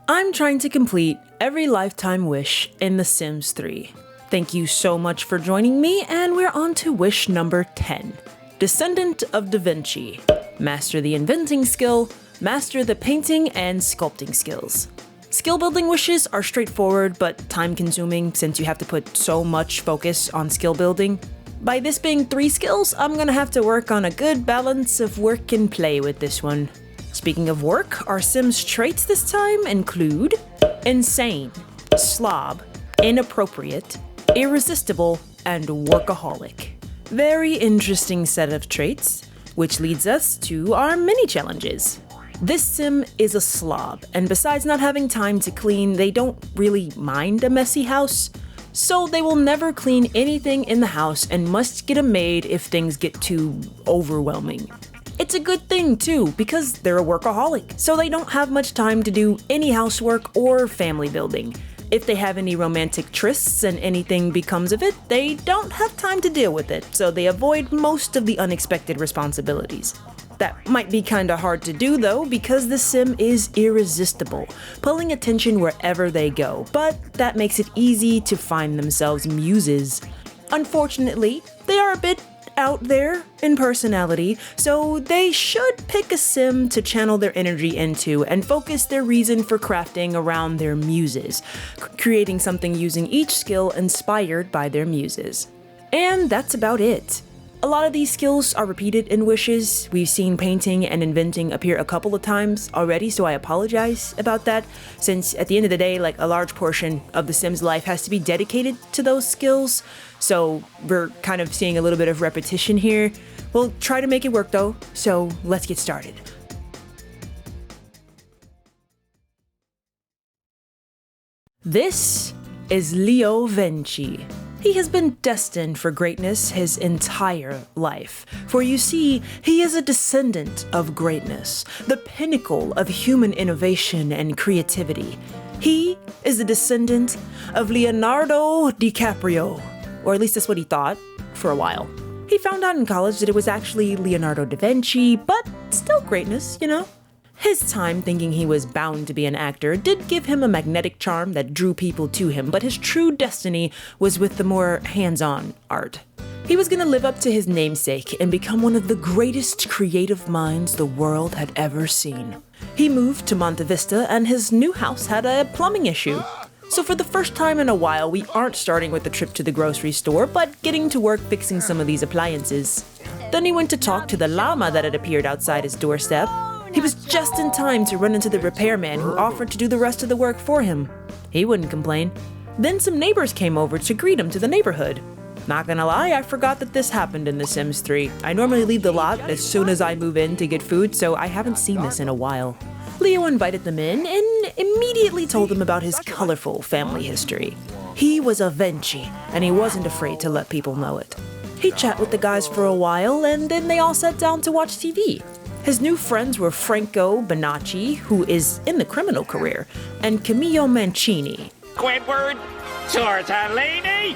I'm trying to complete every lifetime wish in The Sims 3. Thank you so much for joining me, and we're on to wish number 10. Descendant of Vinci. Master the inventing skill, master the painting and sculpting skills. Skill building wishes are straightforward but time-consuming since you have to put so much focus on skill building. By this being 3 skills, I'm gonna have to work on a good balance of work and play with this one. Speaking of work, our Sims traits this time include insane, slob, inappropriate, irresistible, and workaholic. Very interesting set of traits, which leads us to our mini challenges. This Sim is a slob, and besides not having time to clean, they don't really mind a messy house. So they will never clean anything in the house and must get a maid if things get too overwhelming. It's a good thing too, because they're a workaholic, so they don't have much time to do any housework or family building. If they have any romantic trysts and anything becomes of it, they don't have time to deal with it, so they avoid most of the unexpected responsibilities. That might be kinda hard to do though, because the Sim is irresistible, pulling attention wherever they go, but that makes it easy to find themselves muses. Unfortunately, they are a bit out there in personality, so they should pick a Sim to channel their energy into and focus their reason for crafting around their muses, creating something using each skill inspired by their muses. And that's about it. A lot of these skills are repeated in wishes. We've seen painting and inventing appear a couple of times already, so I apologize about that, since at the end of the day, a large portion of the Sims' life has to be dedicated to those skills, so we're kind of seeing a little bit of repetition here. We'll try to make it work though, so let's get started. This is Leo Vinci. He has been destined for greatness his entire life, for you see, he is a descendant of greatness, the pinnacle of human innovation and creativity. He is a descendant of Leonardo DiCaprio, or at least that's what he thought for a while. He found out in college that it was actually Leonardo da Vinci, but still greatness, you know? His time thinking he was bound to be an actor did give him a magnetic charm that drew people to him, but his true destiny was with the more hands-on art. He was gonna live up to his namesake and become one of the greatest creative minds the world had ever seen. He moved to Monte Vista and his new house had a plumbing issue. So for the first time in a while, we aren't starting with a trip to the grocery store, but getting to work fixing some of these appliances. Then he went to talk to the llama that had appeared outside his doorstep. He was just in time to run into the repairman who offered to do the rest of the work for him. He wouldn't complain. Then some neighbors came over to greet him to the neighborhood. Not gonna lie, I forgot that this happened in The Sims 3. I normally leave the lot as soon as I move in to get food, so I haven't seen this in a while. Leo invited them in and immediately told them about his colorful family history. He was a Vinci, and he wasn't afraid to let people know it. He chatted with the guys for a while, and then they all sat down to watch TV. His new friends were Franco Bonacci, who is in the criminal career, and Camillo Mancini. Squidward, tortellini!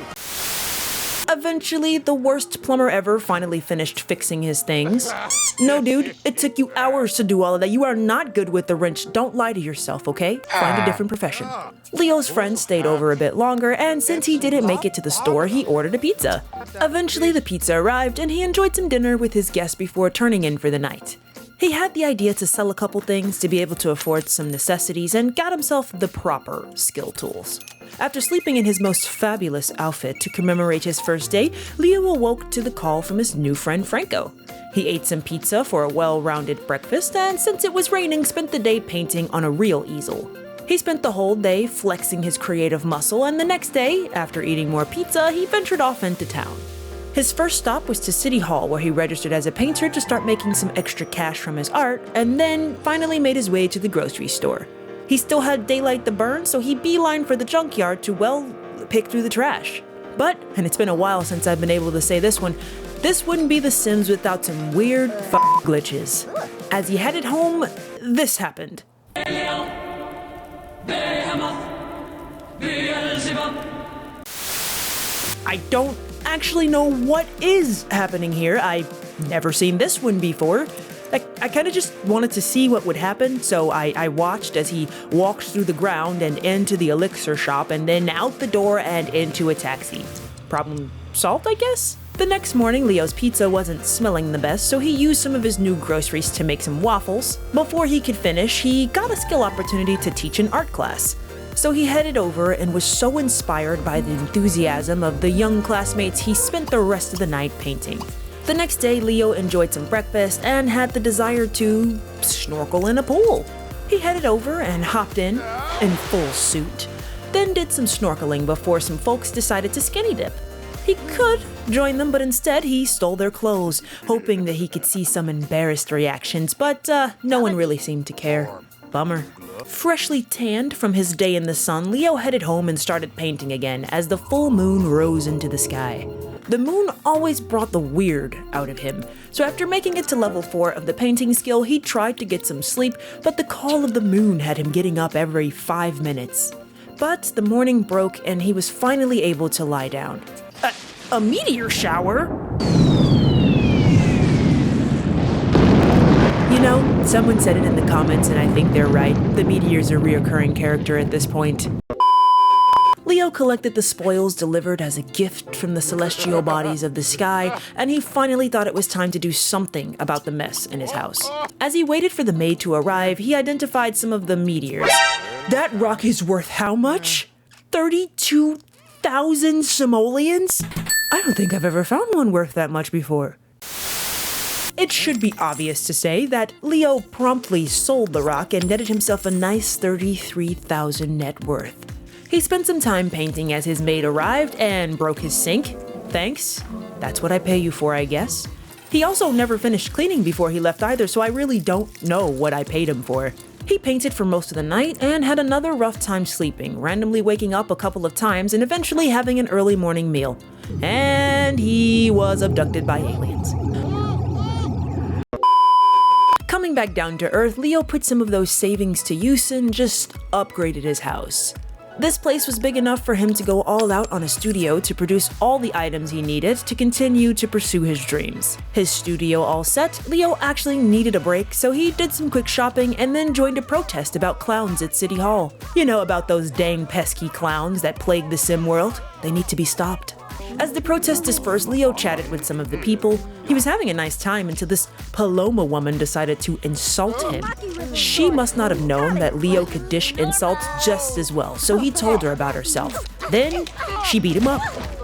Eventually, the worst plumber ever finally finished fixing his things. No, dude, it took you hours to do all of that. You are not good with the wrench. Don't lie to yourself, okay? Find a different profession. Leo's friend stayed over a bit longer, and since he didn't make it to the store, he ordered a pizza. Eventually, the pizza arrived, and he enjoyed some dinner with his guests before turning in for the night. He had the idea to sell a couple things to be able to afford some necessities and got himself the proper skill tools. After sleeping in his most fabulous outfit to commemorate his first day, Leo awoke to the call from his new friend Franco. He ate some pizza for a well-rounded breakfast and since it was raining, spent the day painting on a real easel. He spent the whole day flexing his creative muscle and the next day, after eating more pizza, he ventured off into town. His first stop was to City Hall, where he registered as a painter to start making some extra cash from his art, and then finally made his way to the grocery store. He still had daylight to burn, so he beelined for the junkyard to, pick through the trash. But, and it's been a while since I've been able to say this one, this wouldn't be The Sims without some weird glitches. As he headed home, this happened. I don't actually know what is happening here. I've never seen this one before. I kind of just wanted to see what would happen, so I watched as he walked through the ground and into the elixir shop and then out the door and into a taxi. Problem solved, I guess? The next morning, Leo's pizza wasn't smelling the best, so he used some of his new groceries to make some waffles. Before he could finish, he got a skill opportunity to teach an art class. So he headed over and was so inspired by the enthusiasm of the young classmates, he spent the rest of the night painting. The next day, Leo enjoyed some breakfast and had the desire to snorkel in a pool. He headed over and hopped in full suit, then did some snorkeling before some folks decided to skinny dip. He could join them, but instead he stole their clothes, hoping that he could see some embarrassed reactions, but no one really seemed to care. Bummer. Freshly tanned from his day in the sun, Leo headed home and started painting again as the full moon rose into the sky. The moon always brought the weird out of him, so after making it to level 4 of the painting skill, he tried to get some sleep, but the call of the moon had him getting up every 5 minutes. But the morning broke and he was finally able to lie down. A meteor shower? You know, someone said it in the comments and I think they're right. The meteor's a reoccurring character at this point. Leo collected the spoils delivered as a gift from the celestial bodies of the sky, and he finally thought it was time to do something about the mess in his house. As he waited for the maid to arrive, he identified some of the meteors. That rock is worth how much? 32,000 simoleons? I don't think I've ever found one worth that much before. It should be obvious to say that Leo promptly sold the rock and netted himself a nice 33,000 net worth. He spent some time painting as his maid arrived and broke his sink. Thanks. That's what I pay you for, I guess. He also never finished cleaning before he left either, so I really don't know what I paid him for. He painted for most of the night and had another rough time sleeping, randomly waking up a couple of times and eventually having an early morning meal. And he was abducted by aliens. Coming back down to Earth, Leo put some of those savings to use and just upgraded his house. This place was big enough for him to go all out on a studio to produce all the items he needed to continue to pursue his dreams. His studio all set, Leo actually needed a break, so he did some quick shopping and then joined a protest about clowns at City Hall. You know about those dang pesky clowns that plague the sim world? They need to be stopped. As the protest dispersed, Leo chatted with some of the people. He was having a nice time until this Paloma woman decided to insult him. She must not have known that Leo could dish insults just as well, so he told her about herself. Then she beat him up.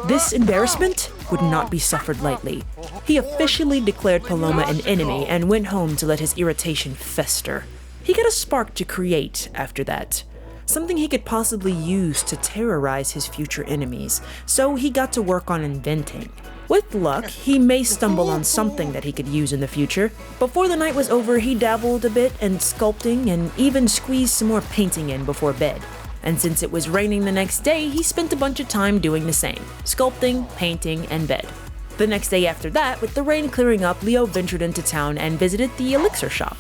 This embarrassment would not be suffered lightly. He officially declared Paloma an enemy and went home to let his irritation fester. He got a spark to create after that. Something he could possibly use to terrorize his future enemies, so he got to work on inventing. With luck, he may stumble on something that he could use in the future. Before the night was over, he dabbled a bit in sculpting and even squeezed some more painting in before bed. And since it was raining the next day, he spent a bunch of time doing the same, sculpting, painting, and bed. The next day after that, with the rain clearing up, Leo ventured into town and visited the elixir shop.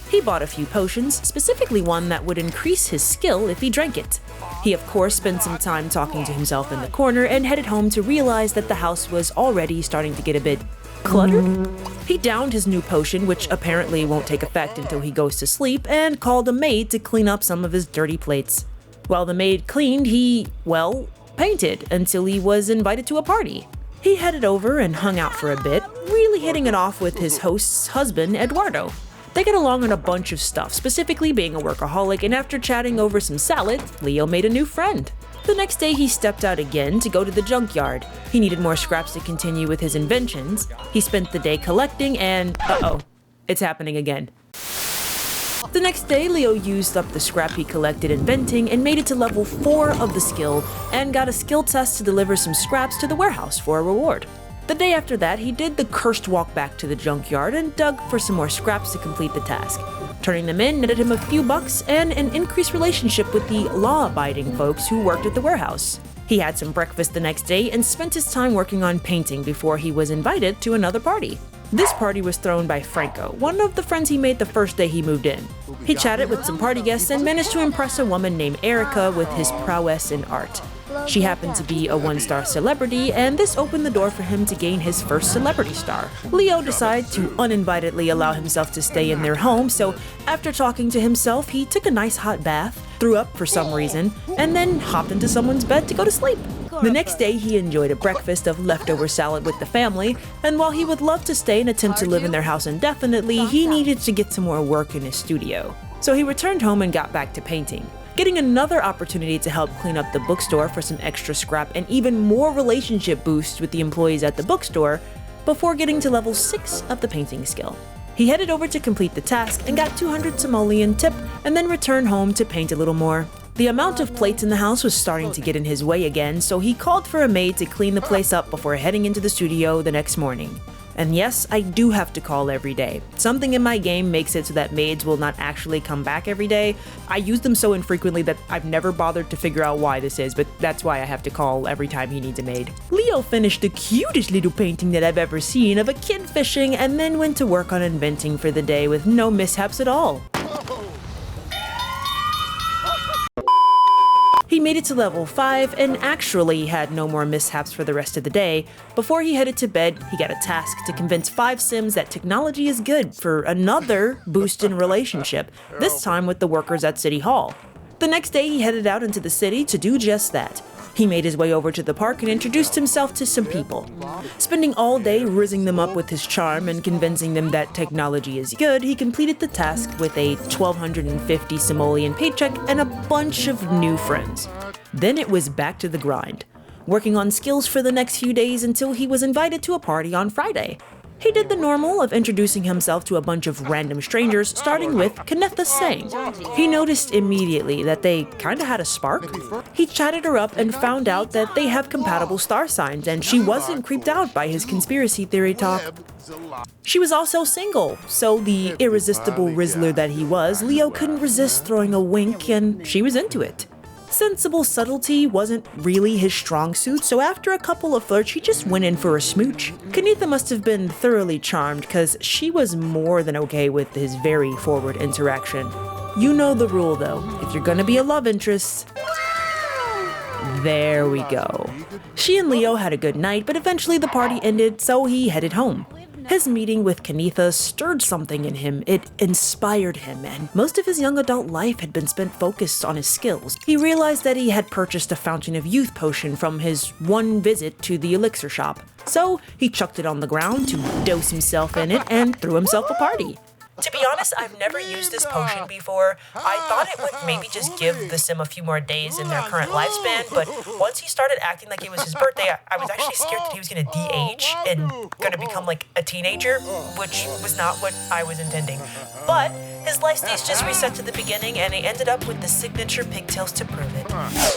He bought a few potions, specifically one that would increase his skill if he drank it. He of course spent some time talking to himself in the corner and headed home to realize that the house was already starting to get a bit cluttered. He downed his new potion, which apparently won't take effect until he goes to sleep, and called a maid to clean up some of his dirty plates. While the maid cleaned, he, well, painted until he was invited to a party. He headed over and hung out for a bit, really hitting it off with his host's husband, Eduardo. They get along on a bunch of stuff, specifically being a workaholic, and after chatting over some salad, Leo made a new friend. The next day he stepped out again to go to the junkyard. He needed more scraps to continue with his inventions. He spent the day collecting and, it's happening again. The next day, Leo used up the scrap he collected inventing and made it to level 4 of the skill and got a skill test to deliver some scraps to the warehouse for a reward. The day after that, he did the cursed walk back to the junkyard and dug for some more scraps to complete the task. Turning them in netted him a few bucks and an increased relationship with the law-abiding folks who worked at the warehouse. He had some breakfast the next day and spent his time working on painting before he was invited to another party. This party was thrown by Franco, one of the friends he made the first day he moved in. He chatted with some party guests and managed to impress a woman named Erica with his prowess in art. She happened to be a one-star celebrity, and this opened the door for him to gain his first celebrity star. Leo decided to uninvitedly allow himself to stay in their home, so after talking to himself, he took a nice hot bath, threw up for some reason, and then hopped into someone's bed to go to sleep. The next day, he enjoyed a breakfast of leftover salad with the family, and while he would love to stay and attempt to live in their house indefinitely, he needed to get some more work in his studio. So he returned home and got back to painting, getting another opportunity to help clean up the bookstore for some extra scrap and even more relationship boosts with the employees at the bookstore before getting to level 6 of the painting skill. He headed over to complete the task and got 200 simoleon tip and then returned home to paint a little more. The amount of plates in the house was starting to get in his way again, so he called for a maid to clean the place up before heading into the studio the next morning. And yes, I do have to call every day. Something in my game makes it so that maids will not actually come back every day. I use them so infrequently that I've never bothered to figure out why this is, but that's why I have to call every time he needs a maid. Leo finished the cutest little painting that I've ever seen of a kid fishing and then went to work on inventing for the day with no mishaps at all. He made it to level 5 and actually had no more mishaps for the rest of the day. Before he headed to bed, he got a task to convince 5 Sims that technology is good for another boost in relationship, this time with the workers at City Hall. The next day, he headed out into the city to do just that. He made his way over to the park and introduced himself to some people. Spending all day rizzing them up with his charm and convincing them that technology is good, he completed the task with a 1,250 simoleon paycheck and a bunch of new friends. Then it was back to the grind, working on skills for the next few days until he was invited to a party on Friday. He did the normal of introducing himself to a bunch of random strangers, starting with Kenneth saying. He noticed immediately that they kinda had a spark. He chatted her up and found out that they have compatible star signs, and she wasn't creeped out by his conspiracy theory talk. She was also single, so the irresistible Rizzler that he was, Leo couldn't resist throwing a wink, and she was into it. Sensible subtlety wasn't really his strong suit, so after a couple of flirts, he just went in for a smooch. Kanitha must have been thoroughly charmed, because she was more than okay with his very forward interaction. You know the rule though, if you're gonna be a love interest, there we go. She and Leo had a good night, but eventually the party ended, so he headed home. His meeting with Kanitha stirred something in him. It inspired him, and most of his young adult life had been spent focused on his skills. He realized that he had purchased a Fountain of Youth potion from his one visit to the elixir shop. So he chucked it on the ground to dose himself in it and threw himself a party. To be honest, I've never used this potion before. I thought it would maybe just give the sim a few more days in their current lifespan, but once he started acting like it was his birthday, I was actually scared that he was gonna de-age and gonna become like a teenager, which was not what I was intending. But his life stage just reset to the beginning, and he ended up with the signature pigtails to prove it.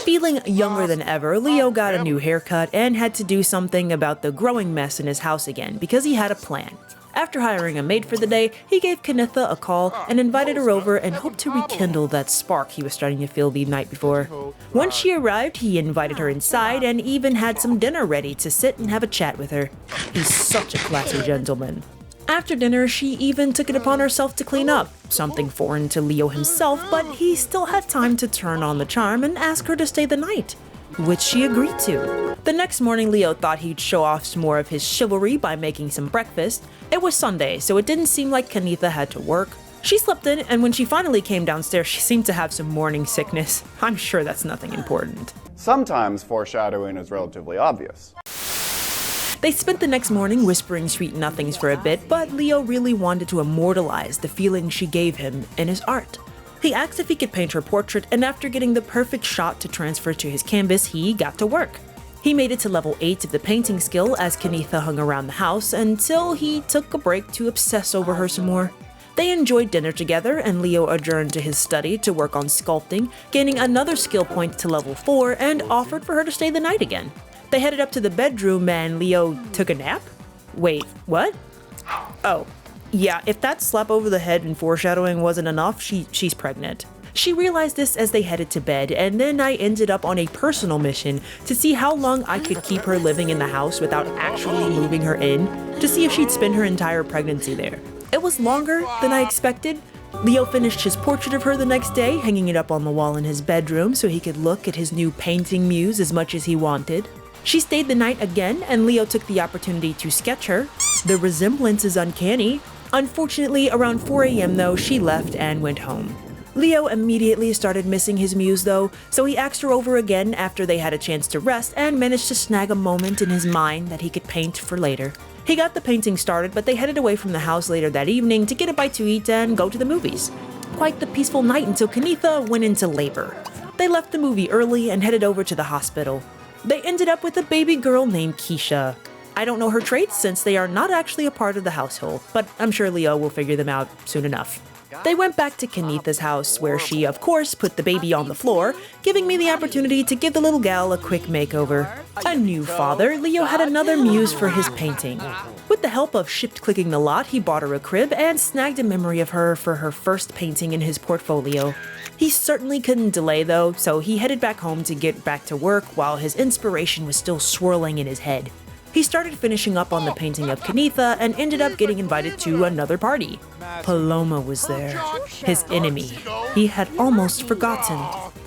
Feeling younger than ever, Leo got a new haircut and had to do something about the growing mess in his house again, because he had a plan. After hiring a maid for the day, he gave Kanitha a call and invited her over and hoped to rekindle that spark he was starting to feel the night before. Once she arrived, he invited her inside and even had some dinner ready to sit and have a chat with her. He's such a classy gentleman. After dinner, she even took it upon herself to clean up, something foreign to Leo himself, but he still had time to turn on the charm and ask her to stay the night, which she agreed to. The next morning, Leo thought he'd show off some more of his chivalry by making some breakfast. It was Sunday, so it didn't seem like Kanitha had to work. She slept in, and when she finally came downstairs, she seemed to have some morning sickness. I'm sure that's nothing important. Sometimes foreshadowing is relatively obvious. They spent the next morning whispering sweet nothings for a bit, but Leo really wanted to immortalize the feeling she gave him in his art. He asked if he could paint her portrait, and after getting the perfect shot to transfer to his canvas, he got to work. He made it to level 8 of the painting skill as Kanitha hung around the house until he took a break to obsess over her some more. They enjoyed dinner together, and Leo adjourned to his study to work on sculpting, gaining another skill point to level 4, and offered for her to stay the night again. They headed up to the bedroom and Leo took a nap? Wait, what? Oh. Yeah, if that slap over the head and foreshadowing wasn't enough, she's pregnant. She realized this as they headed to bed, and then I ended up on a personal mission to see how long I could keep her living in the house without actually moving her in, to see if she'd spend her entire pregnancy there. It was longer than I expected, Leo finished his portrait of her the next day, hanging it up on the wall in his bedroom so he could look at his new painting muse as much as he wanted. She stayed the night again, and Leo took the opportunity to sketch her. The resemblance is uncanny. Unfortunately, around 4 a.m. though, she left and went home. Leo immediately started missing his muse though, so he asked her over again after they had a chance to rest and managed to snag a moment in his mind that he could paint for later. He got the painting started, but they headed away from the house later that evening to get a bite to eat and go to the movies. Quite the peaceful night until Kanitha went into labor. They left the movie early and headed over to the hospital. They ended up with a baby girl named Keisha. I don't know her traits since they are not actually a part of the household, but I'm sure Leo will figure them out soon enough. They went back to Kanitha's house, where she, of course, put the baby on the floor, giving me the opportunity to give the little gal a quick makeover. A new father, Leo had another muse for his painting. With the help of shift-clicking the lot, he bought her a crib and snagged a memory of her for her first painting in his portfolio. He certainly couldn't delay though, so he headed back home to get back to work while his inspiration was still swirling in his head. He started finishing up on the painting of Kanitha and ended up getting invited to another party. Paloma was there, his enemy. He had almost forgotten.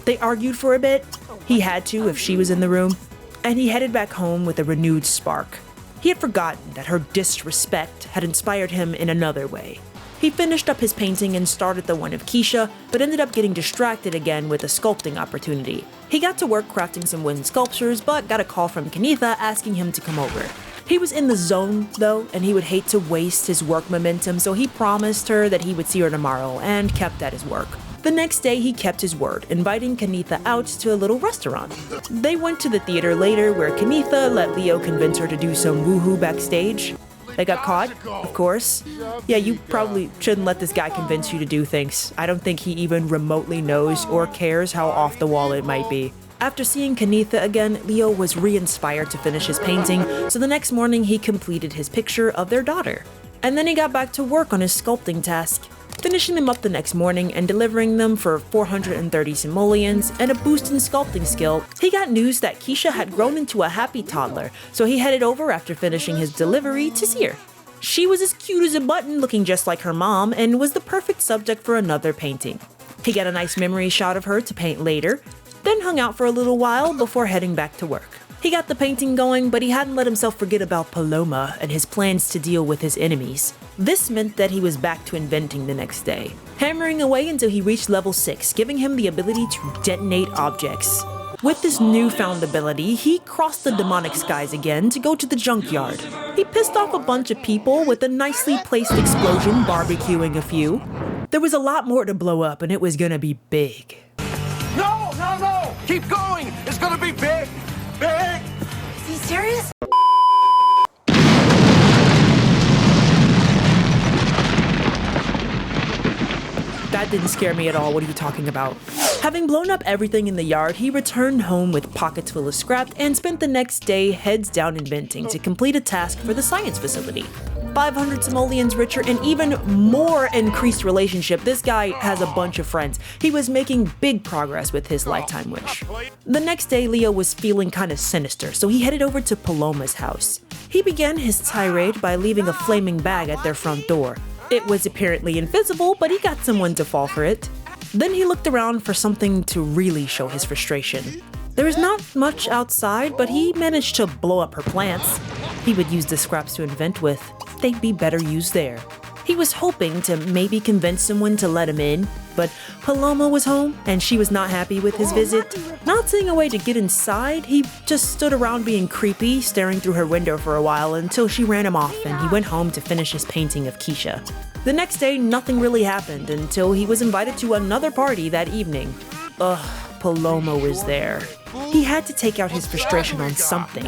They argued for a bit. He had to if she was in the room. And he headed back home with a renewed spark. He had forgotten that her disrespect had inspired him in another way. He finished up his painting and started the one of Keisha, but ended up getting distracted again with a sculpting opportunity. He got to work crafting some wooden sculptures, but got a call from Kanitha asking him to come over. He was in the zone, though, and he would hate to waste his work momentum, so he promised her that he would see her tomorrow, and kept at his work. The next day, he kept his word, inviting Kanitha out to a little restaurant. They went to the theater later, where Kanitha let Leo convince her to do some woohoo backstage. They got caught, of course. Yeah, you probably shouldn't let this guy convince you to do things. I don't think he even remotely knows or cares how off the wall it might be. After seeing Kanitha again, Leo was re-inspired to finish his painting, so the next morning he completed his picture of their daughter. And then he got back to work on his sculpting task, finishing them up the next morning and delivering them for 430 simoleons and a boost in sculpting skill. He got news that Keisha had grown into a happy toddler, so he headed over after finishing his delivery to see her. She was as cute as a button, looking just like her mom, and was the perfect subject for another painting. He got a nice memory shot of her to paint later, then hung out for a little while before heading back to work. He got the painting going, but he hadn't let himself forget about Paloma and his plans to deal with his enemies. This meant that he was back to inventing the next day, hammering away until he reached level 6, giving him the ability to detonate objects. With this newfound ability, he crossed the demonic skies again to go to the junkyard. He pissed off a bunch of people with a nicely placed explosion, barbecuing a few. There was a lot more to blow up, and it was gonna be big. No! Keep going! It's gonna be big! Big! Is he serious? That didn't scare me at all. What are you talking about? Having blown up everything in the yard, he returned home with pockets full of scrap and spent the next day heads down inventing to complete a task for the science facility. 500 simoleons richer and even more increased relationship, this guy has a bunch of friends. He was making big progress with his lifetime wish. The next day, Leo was feeling kinda sinister, so he headed over to Paloma's house. He began his tirade by leaving a flaming bag at their front door. It was apparently invisible, but he got someone to fall for it. Then he looked around for something to really show his frustration. There was not much outside, but he managed to blow up her plants. He would use the scraps to invent with. They'd be better used there. He was hoping to maybe convince someone to let him in, but Paloma was home and she was not happy with his visit. Not seeing a way to get inside, he just stood around being creepy, staring through her window for a while until she ran him off and he went home to finish his painting of Keisha. The next day, nothing really happened until he was invited to another party that evening. Ugh, Paloma was there. He had to take out his frustration on something.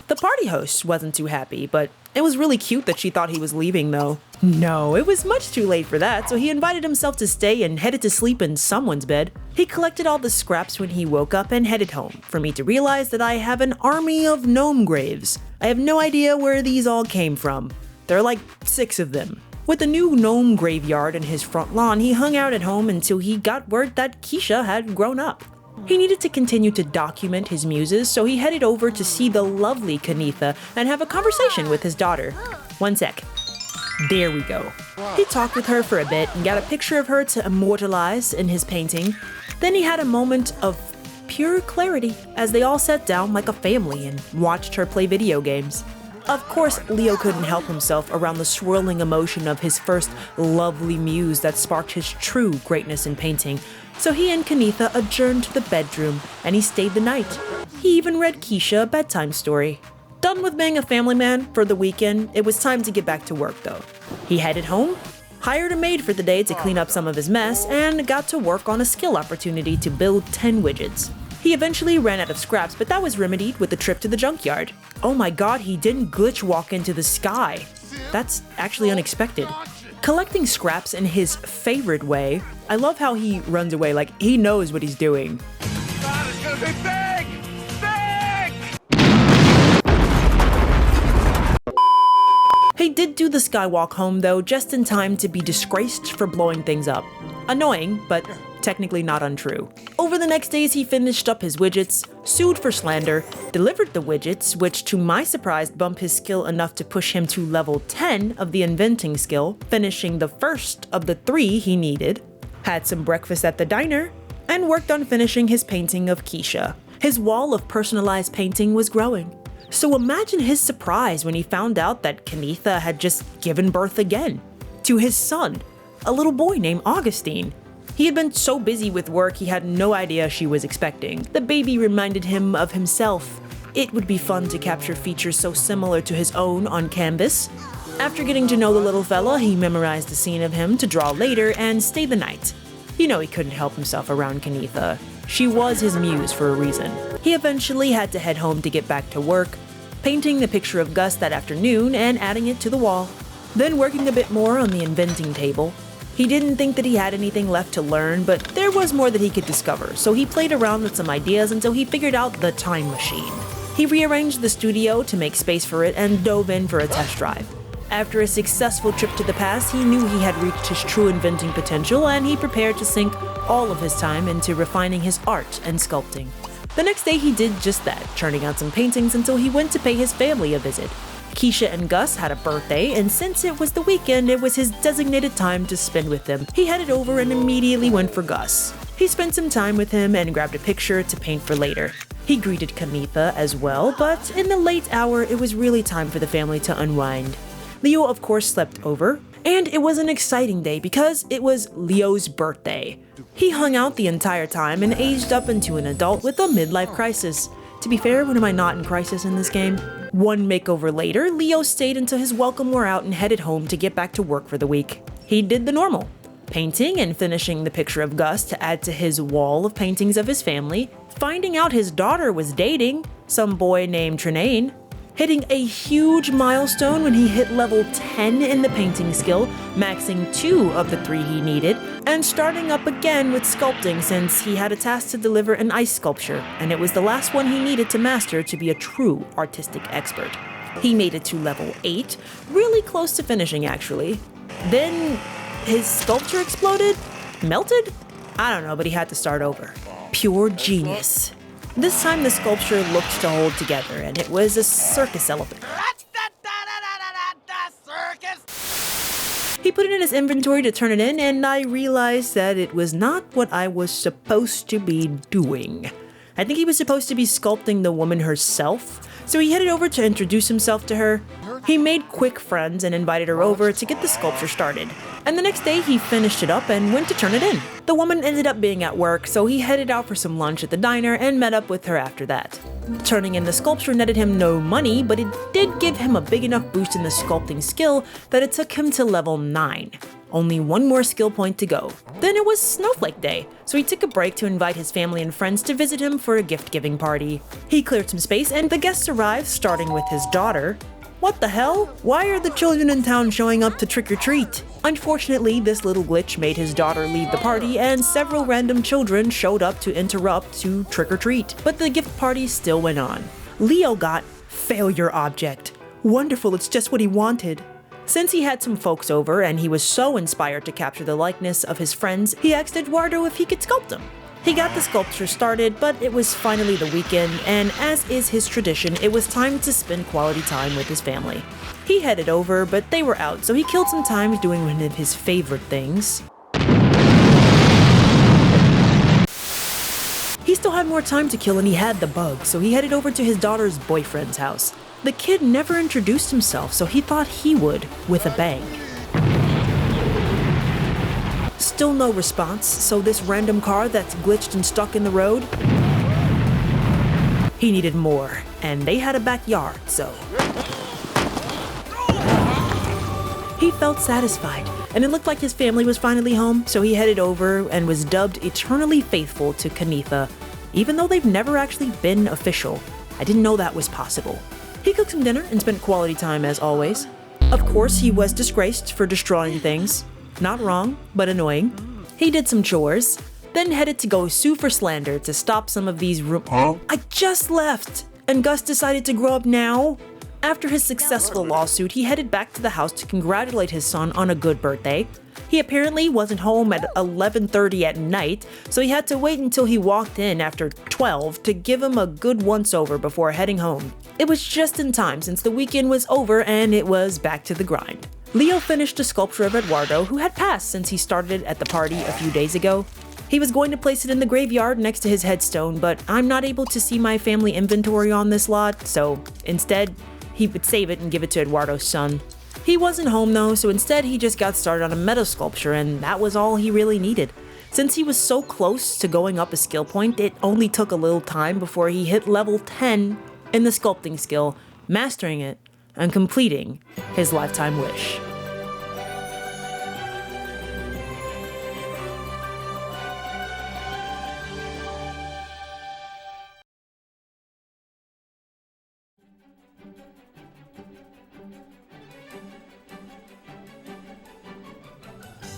The party host wasn't too happy, but it was really cute that she thought he was leaving though. No, it was much too late for that, so he invited himself to stay and headed to sleep in someone's bed. He collected all the scraps when he woke up and headed home, for me to realize that I have an army of gnome graves. I have no idea where these all came from. There are like 6 of them. With the new gnome graveyard in his front lawn, he hung out at home until he got word that Keisha had grown up. He needed to continue to document his muses, so he headed over to see the lovely Kanitha and have a conversation with his daughter. One sec. There we go. He talked with her for a bit and got a picture of her to immortalize in his painting. Then he had a moment of pure clarity as they all sat down like a family and watched her play video games. Of course, Leo couldn't help himself around the swirling emotion of his first lovely muse that sparked his true greatness in painting, so he and Kenitha adjourned to the bedroom and he stayed the night. He even read Keisha a bedtime story. Done with being a family man for the weekend, it was time to get back to work though. He headed home, hired a maid for the day to clean up some of his mess, and got to work on a skill opportunity to build 10 widgets. He eventually ran out of scraps, but that was remedied with a trip to the junkyard. Oh my god, he didn't glitch walk into the sky. That's actually unexpected. Collecting scraps in his favorite way, I love how he runs away like he knows what he's doing. God, it's gonna be big! Big! He did do the skywalk home though, just in time to be disgraced for blowing things up. Annoying, but technically not untrue. Over the next days, he finished up his widgets, sued for slander, delivered the widgets, which to my surprise bumped his skill enough to push him to level 10 of the inventing skill, finishing the first of the 3 he needed, had some breakfast at the diner, and worked on finishing his painting of Keisha. His wall of personalized painting was growing. So imagine his surprise when he found out that Kenitha had just given birth again to his son, a little boy named Augustine. He had been so busy with work he had no idea she was expecting. The baby reminded him of himself. It would be fun to capture features so similar to his own on canvas. After getting to know the little fella, he memorized a scene of him to draw later and stay the night. You know he couldn't help himself around Kenitha. She was his muse for a reason. He eventually had to head home to get back to work, painting the picture of Gus that afternoon and adding it to the wall. Then working a bit more on the inventing table. He didn't think that he had anything left to learn, but there was more that he could discover, so he played around with some ideas until he figured out the time machine. He rearranged the studio to make space for it and dove in for a test drive. After a successful trip to the past, he knew he had reached his true inventing potential, and he prepared to sink all of his time into refining his art and sculpting. The next day he did just that, churning out some paintings until he went to pay his family a visit. Keisha and Gus had a birthday, and since it was the weekend, it was his designated time to spend with them. He headed over and immediately went for Gus. He spent some time with him and grabbed a picture to paint for later. He greeted Kenitha as well, but in the late hour, it was really time for the family to unwind. Leo, of course, slept over, and it was an exciting day because it was Leo's birthday. He hung out the entire time and aged up into an adult with a midlife crisis. To be fair, when am I not in crisis in this game? One makeover later, Leo stayed until his welcome wore out and headed home to get back to work for the week. He did the normal, painting and finishing the picture of Gus to add to his wall of paintings of his family, finding out his daughter was dating some boy named Trinaine, hitting a huge milestone when he hit level 10 in the painting skill, maxing 2 of the 3 he needed, and starting up again with sculpting since he had a task to deliver an ice sculpture, and it was the last one he needed to master to be a true artistic expert. He made it to level 8, really close to finishing actually. Then his sculpture exploded? Melted? I don't know, but he had to start over. Pure genius. This time the sculpture looked to hold together, and it was a circus elephant. He put it in his inventory to turn it in, and I realized that it was not what I was supposed to be doing. I think he was supposed to be sculpting the woman herself, so he headed over to introduce himself to her. He made quick friends and invited her over to get the sculpture started. And the next day he finished it up and went to turn it in. The woman ended up being at work, so he headed out for some lunch at the diner and met up with her after that. Turning in the sculpture netted him no money, but it did give him a big enough boost in the sculpting skill that it took him to level 9. Only one more skill point to go. Then it was Snowflake Day, so he took a break to invite his family and friends to visit him for a gift-giving party. He cleared some space and the guests arrived, starting with his daughter. What the hell? Why are the children in town showing up to trick-or-treat? Unfortunately, this little glitch made his daughter leave the party and several random children showed up to interrupt to trick-or-treat, but the gift party still went on. Leo got failure object. Wonderful, it's just what he wanted. Since he had some folks over and he was so inspired to capture the likeness of his friends, he asked Eduardo if he could sculpt them. He got the sculpture started, but it was finally the weekend, and as is his tradition, it was time to spend quality time with his family. He headed over, but they were out, so he killed some time doing one of his favorite things. He still had more time to kill and he had the bug, so he headed over to his daughter's boyfriend's house. The kid never introduced himself, so he thought he would, with a bang. Still no response, so this random car that's glitched and stuck in the road? He needed more, and they had a backyard, so... He felt satisfied, and it looked like his family was finally home, so he headed over and was dubbed eternally faithful to Kanitha, even though they've never actually been official. I didn't know that was possible. He cooked some dinner and spent quality time as always. Of course, he was disgraced for destroying things. Not wrong, but annoying. He did some chores, then headed to go sue for slander to stop some of these I just left, and Gus decided to grow up now? After his successful lawsuit, he headed back to the house to congratulate his son on a good birthday. He apparently wasn't home at 11:30 at night, so he had to wait until he walked in after 12 to give him a good once-over before heading home. It was just in time since the weekend was over and it was back to the grind. Leo finished a sculpture of Eduardo, who had passed since he started at the party a few days ago. He was going to place it in the graveyard next to his headstone, but I'm not able to see my family inventory on this lot, so instead, he would save it and give it to Eduardo's son. He wasn't home though, so instead he just got started on a meta sculpture, and that was all he really needed. Since he was so close to going up a skill point, it only took a little time before he hit level 10 in the sculpting skill, mastering it and completing his lifetime wish.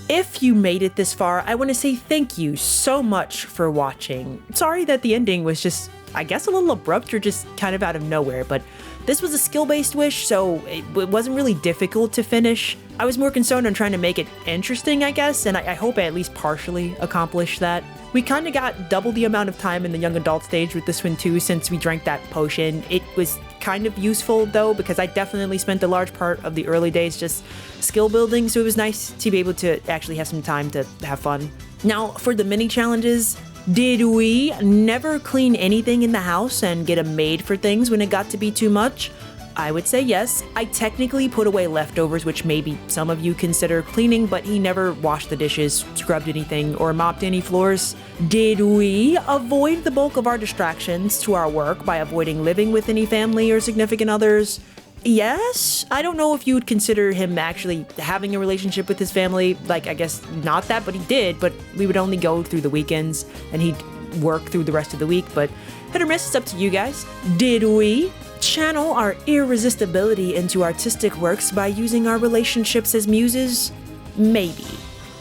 If you made it this far, I want to say thank you so much for watching. Sorry that the ending was just, I guess, a little abrupt or just kind of out of nowhere, but this was a skill-based wish, so it wasn't really difficult to finish. I was more concerned on trying to make it interesting, I guess, and I hope I at least partially accomplished that. We kind of got double the amount of time in the young adult stage with this one too, since we drank that potion. It was kind of useful though, because I definitely spent a large part of the early days just skill building, so it was nice to be able to actually have some time to have fun. Now, for the mini challenges, did we never clean anything in the house and get a maid for things when it got to be too much? I would say yes. I technically put away leftovers, which maybe some of you consider cleaning, but he never washed the dishes, scrubbed anything, or mopped any floors. Did we avoid the bulk of our distractions to our work by avoiding living with any family or significant others? Yes. I don't know if you would consider him actually having a relationship with his family. Like, I guess not that, but he did, but we would only go through the weekends and he'd work through the rest of the week, but hit or miss, it's up to you guys. Did we channel our irresistibility into artistic works by using our relationships as muses? Maybe.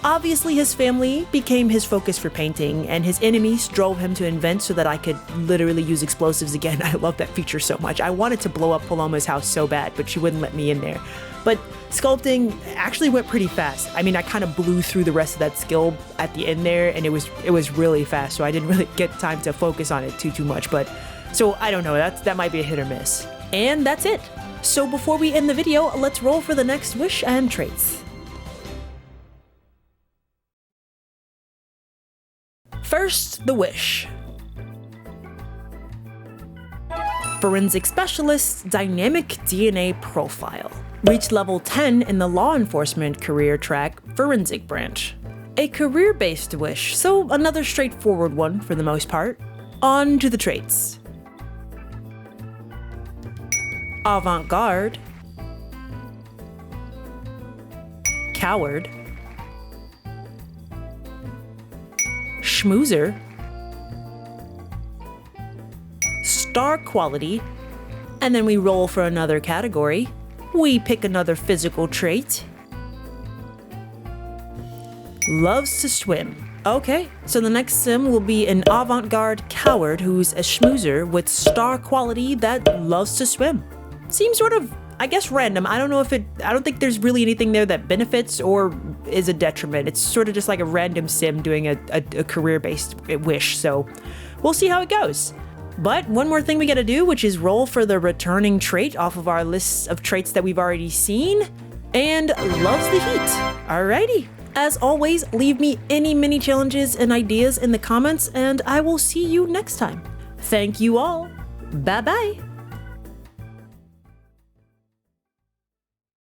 Obviously, his family became his focus for painting, and his enemies drove him to invent so that I could literally use explosives again. I love that feature so much. I wanted to blow up Paloma's house so bad, but she wouldn't let me in there. But sculpting actually went pretty fast. I mean, I kind of blew through the rest of that skill at the end there, and it was really fast, so I didn't really get time to focus on it too much, but so I don't know, that might be a hit or miss. And that's it. So before we end the video, let's roll for the next wish and traits. First, the wish. Forensic Specialist Dynamic DNA Profile. Reach level 10 in the law enforcement career track Forensic branch. A career-based wish, so another straightforward one for the most part. On to the traits. Avant-garde, coward, schmoozer, star quality, and then we roll for another category. We pick another physical trait. Loves to swim. Okay, so the next sim will be an avant-garde coward who's a schmoozer with star quality that loves to swim. Seems sort of, I guess, random. I don't think there's really anything there that benefits or is a detriment. It's sort of just like a random sim doing a career-based wish, so we'll see how it goes. But one more thing we gotta do, which is roll for the returning trait off of our list of traits that we've already seen, and loves the heat. Alrighty. As always, leave me any mini challenges and ideas in the comments, and I will see you next time. Thank you all. Bye-bye.